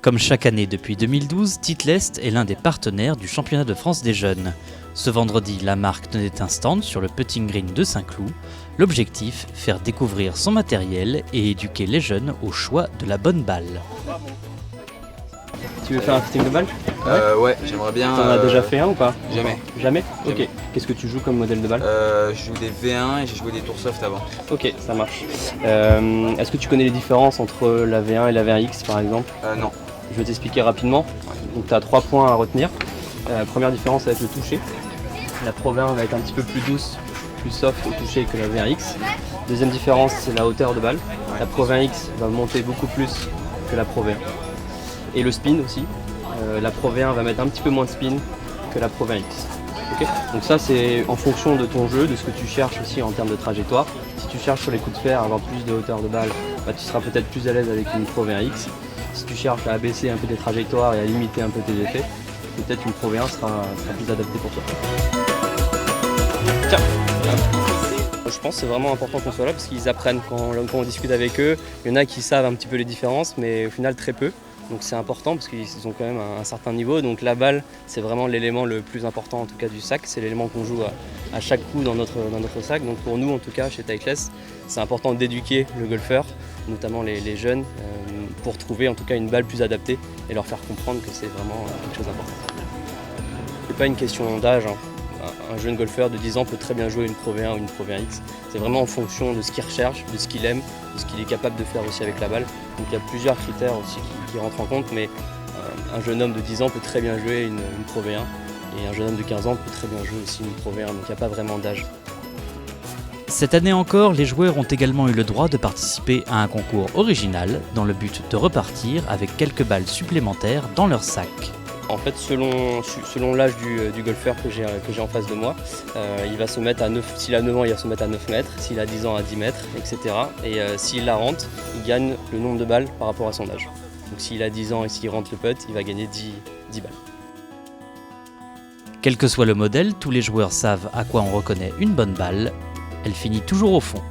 Comme chaque année depuis 2012, Tit'Lest est l'un des partenaires du championnat de France des jeunes. Ce vendredi, la marque tenait un stand sur le putting green de Saint-Cloud. L'objectif, faire découvrir son matériel et éduquer les jeunes au choix de la bonne balle. Tu veux faire un footing de balle? Ouais, j'aimerais bien. T'en as déjà fait un ou pas? Jamais. Jamais? Jamais. Ok. Qu'est-ce que tu joues comme modèle de balle? Je joue des V1 et j'ai joué des tours soft avant. Ok, ça marche. Est-ce que tu connais les différences entre la V1 et la V1X par exemple? Non. Je vais t'expliquer rapidement. Donc tu as 3 points à retenir. Première différence, ça va être le toucher. La Pro V1 va être un petit peu plus douce, plus soft au toucher que la V1X. Deuxième différence, c'est la hauteur de balle. La Pro V1X va monter beaucoup plus que la Pro V1. Et le spin aussi. La Pro V1 va mettre un petit peu moins de spin que la Pro V1X. Okay. Donc ça c'est en fonction de ton jeu, de ce que tu cherches aussi en termes de trajectoire. Si tu cherches sur les coups de fer à avoir plus de hauteur de balle, bah, tu seras peut-être plus à l'aise avec une Pro V1X. Si tu cherches à abaisser un peu tes trajectoires et à limiter un peu tes effets, peut-être une Pro V1 sera plus adaptée pour toi. Tiens. Je pense que c'est vraiment important qu'on soit là parce qu'ils apprennent quand on discute avec eux. Il y en a qui savent un petit peu les différences, mais au final très peu. Donc c'est important parce qu'ils ont quand même un certain niveau. Donc la balle, c'est vraiment l'élément le plus important en tout cas du sac. C'est l'élément qu'on joue à chaque coup dans notre sac. Donc pour nous en tout cas chez Tit'Lest, c'est important d'éduquer le golfeur, notamment les jeunes, pour trouver en tout cas une balle plus adaptée et leur faire comprendre que c'est vraiment quelque chose d'important. C'est pas une question d'âge. Un jeune golfeur de 10 ans peut très bien jouer une Pro V1 ou une Pro V1X. C'est vraiment en fonction de ce qu'il recherche, de ce qu'il aime, de ce qu'il est capable de faire aussi avec la balle. Donc il y a plusieurs critères aussi qui rentrent en compte, mais un jeune homme de 10 ans peut très bien jouer une Pro V1 et un jeune homme de 15 ans peut très bien jouer aussi une Pro V1, donc il n'y a pas vraiment d'âge. Cette année encore, les joueurs ont également eu le droit de participer à un concours original dans le but de repartir avec quelques balles supplémentaires dans leur sac. En fait, selon l'âge du golfeur que j'ai en face de moi, il va se mettre à 9, s'il a 9 ans, il va se mettre à 9 mètres, s'il a 10 ans à 10 mètres, etc. Et s'il la rentre, il gagne le nombre de balles par rapport à son âge. Donc s'il a 10 ans et s'il rentre le putt, il va gagner 10 balles. Quel que soit le modèle, tous les joueurs savent à quoi on reconnaît une bonne balle. Elle finit toujours au fond.